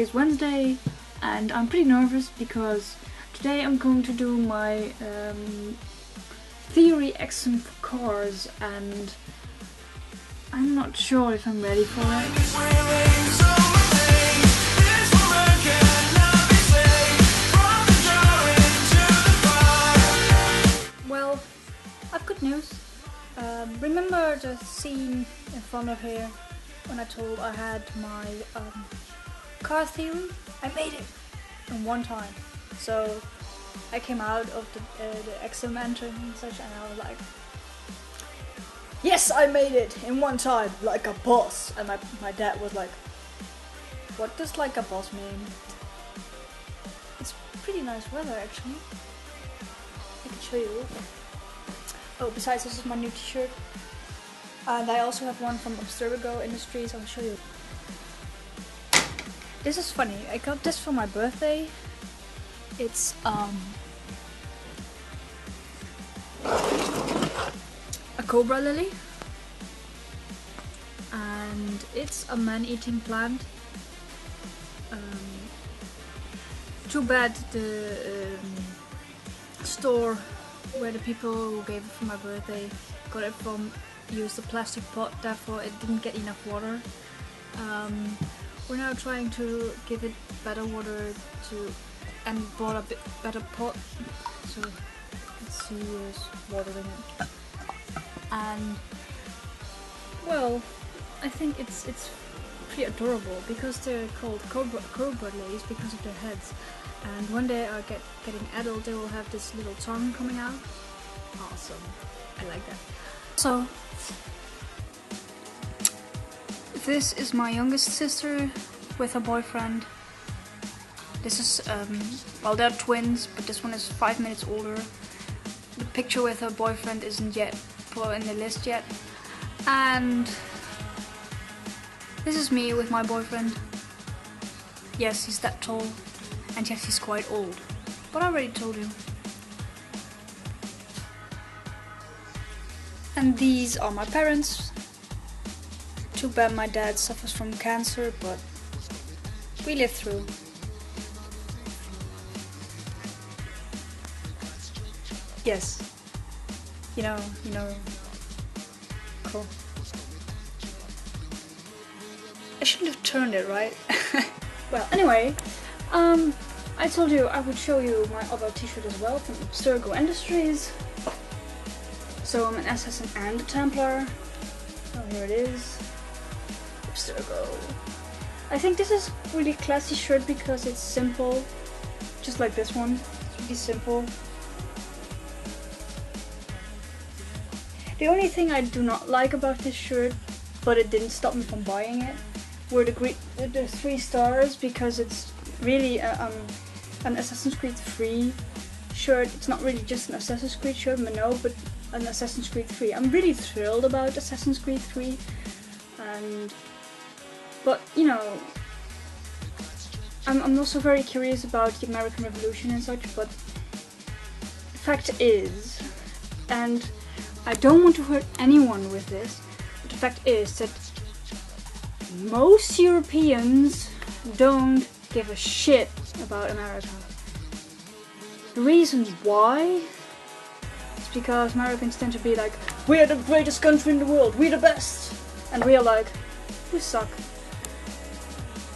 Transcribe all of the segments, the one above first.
is Wednesday and I'm pretty nervous because today I'm going to do my theory exam for cars and I'm not sure if I'm ready for it. Well, I've good news. Remember the scene in front of here when I told I had my car theory? I made it in one time. So I came out of the exam entrance and such and I was like, yes, I made it in one time, like a boss. And my dad was like, what does like a boss mean? It's pretty nice weather actually. I can show you. Oh, besides this is my new t-shirt. And I also have one from Abstergo Industries, I'll show you. This is funny, I got this for my birthday. It's a cobra lily. And it's a man-eating plant. Too bad the store where the people who gave it for my birthday got it from used a plastic pot, therefore it didn't get enough water. We're now trying to give it better water and bought a bit better pot, so you can see there's water in it. And well, I think it's pretty adorable because they're called cobra lilies because of their heads. And when they are getting adult, they will have this little tongue coming out. Awesome, I like that. So this is my youngest sister with her boyfriend. This is well, they're twins, but this one is 5 minutes older. The picture with her boyfriend isn't yet put in the list yet. And this is me with my boyfriend. Yes, he's that tall. And yes, he's quite old, but I already told you. And these are my parents. Too bad my dad suffers from cancer, but we live through. Yes, you know, cool. I shouldn't have turned it, right? Well, anyway. I told you I would show you my other t-shirt as well from Abstergo Industries. So I'm an assassin and a Templar. Oh, here it is. Abstergo. I think this is a really classy shirt because it's simple. Just like this one. It's really simple. The only thing I do not like about this shirt, but it didn't stop me from buying it, were the 3 stars, because it's really an Assassin's Creed 3 shirt. It's not really just an Assassin's Creed shirt, no, but an Assassin's Creed 3. I'm really thrilled about Assassin's Creed 3, but you know, I'm also very curious about the American Revolution and such, but the fact is, and I don't want to hurt anyone with this, but the fact is that most Europeans don't give a shit about America. The reasons why is because Americans tend to be like, we're the greatest country in the world, we're the best, and we're like, you suck.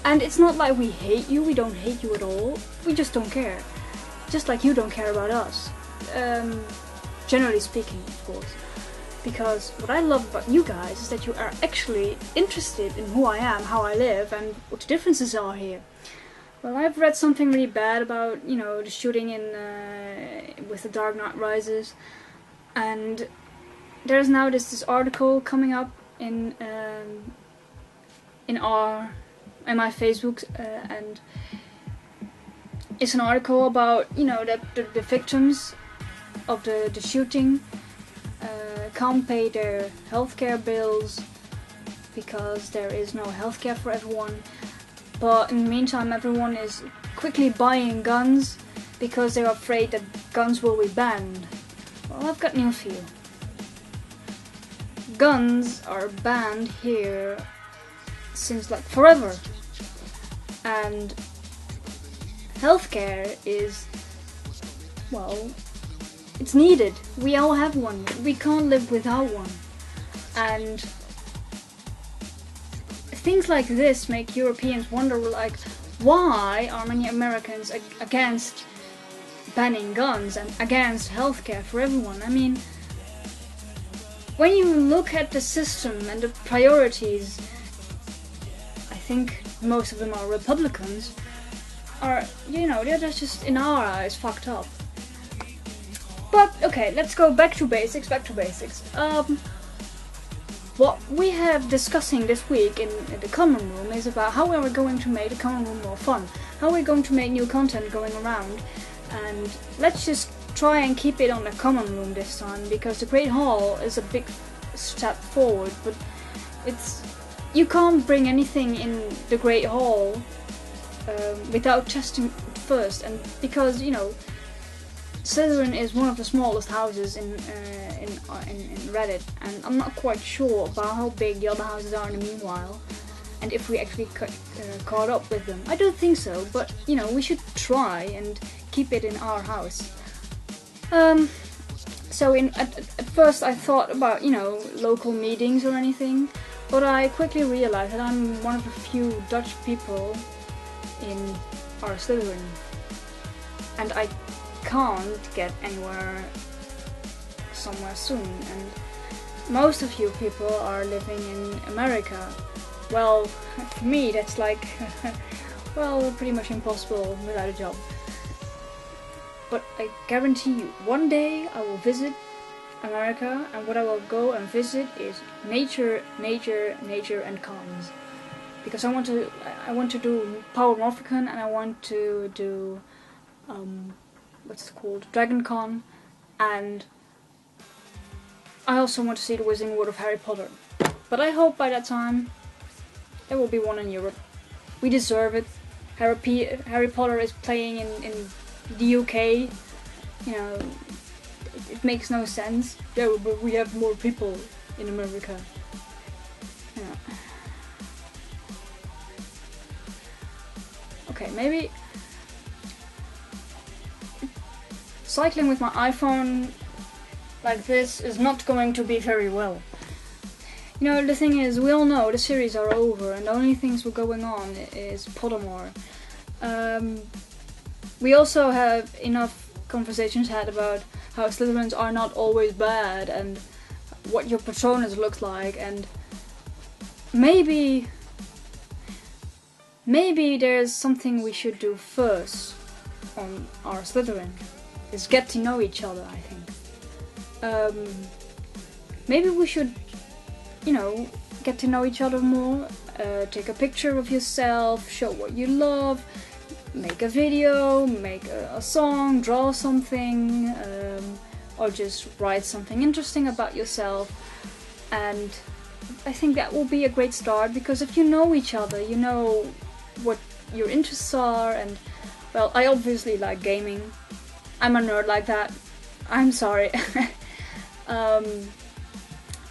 And it's not like we hate you, we don't hate you at all, we just don't care. Just like you don't care about us. Generally speaking, of course. Because what I love about you guys is that you are actually interested in who I am, how I live, and what the differences are here. Well, I've read something really bad about, you know, the shooting in with The Dark Knight Rises, and there's now this article coming up in my Facebook, and it's an article about, you know, that the victims of the shooting can't pay their healthcare bills because there is no healthcare for everyone. But in the meantime, everyone is quickly buying guns because they're afraid that guns will be banned. Well, I've got news for you. Guns are banned here since like forever. And healthcare is, well, it's needed. We all have one. We can't live without one. And things like this make Europeans wonder, like, why are many Americans against banning guns and against healthcare for everyone? I mean, when you look at the system and the priorities, I think most of them are Republicans, are, you know, they're just, in our eyes, fucked up. But, okay, let's go back to basics. What we have discussing this week in the common room is about how are we going to make the common room more fun, how are we going to make new content going around, and let's just try and keep it on the common room this time, because the Great Hall is a big step forward, but you can't bring anything in the Great Hall without testing it first, and because, you know, Slytherin is one of the smallest houses in Reddit, and I'm not quite sure about how big the other houses are in the meanwhile, and if we actually caught up with them. I don't think so, but, you know, we should try and keep it in our house. So at first I thought about, you know, local meetings or anything, but I quickly realized that I'm one of the few Dutch people in our Slytherin, and I can't get somewhere soon, and most of you people are living in America. Well, for me that's like, well, pretty much impossible without a job. But I guarantee you, one day I will visit America, and what I will go and visit is nature, and cons. Because I want to do Power Morphicon, and I want to do what's it called, Dragon Con, and I also want to see the Wizarding World of Harry Potter. But I hope by that time there will be one in Europe. We deserve it. Harry Potter is playing in the UK. You know, it makes no sense. Yeah, but we have more people in America. Yeah. Okay, maybe cycling with my iPhone like this is not going to be very well. You know, the thing is, we all know the series are over, and the only things we're going on is Pottermore. We also have enough conversations had about how Slytherins are not always bad, and what your Patronus looks like, and maybe there's something we should do first on our Slytherin, is get to know each other, I think. Maybe we should, you know, get to know each other more, take a picture of yourself, show what you love, make a video, make a song, draw something, or just write something interesting about yourself. And I think that will be a great start, because if you know each other, you know what your interests are, and, well, I obviously like gaming. I'm a nerd like that. I'm sorry.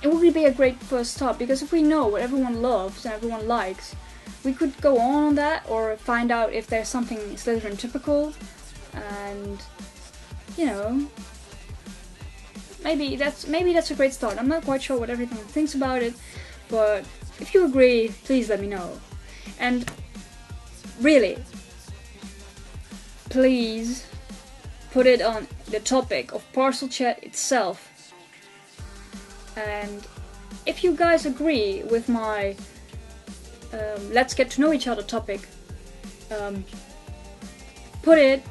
It would be a great first start, because if we know what everyone loves and everyone likes, we could go on that, or find out if there's something Slytherin typical, and, you know, maybe that's a great start. I'm not quite sure what everyone thinks about it, but if you agree, please let me know. And really, please put it on the topic of ParselChat itself. And if you guys agree with my let's get to know each other topic, put it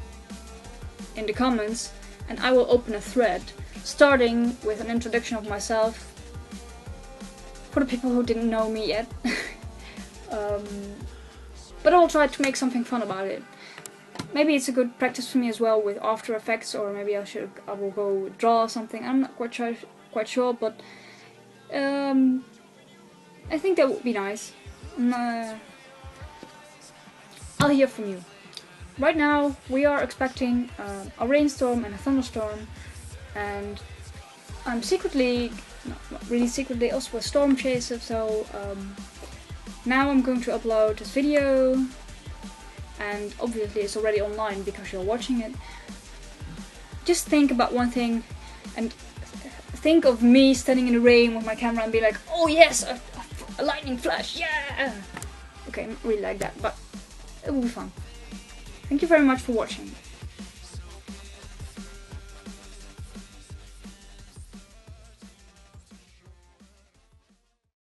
in the comments, and I will open a thread starting with an introduction of myself for the people who didn't know me yet. But I'll try to make something fun about it. Maybe it's a good practice for me as well with After Effects, or maybe I will go draw something. I'm not quite sure, but I think that would be nice. I'll hear from you. Right now we are expecting a rainstorm and a thunderstorm, and I'm secretly, not really secretly, also a storm chaser, so now I'm going to upload this video and obviously it's already online because you're watching it, just think about one thing and think of me standing in the rain with my camera and be like, oh yes, a lightning flash, yeah! Okay, not really like that, but it will be fun. Thank you very much for watching.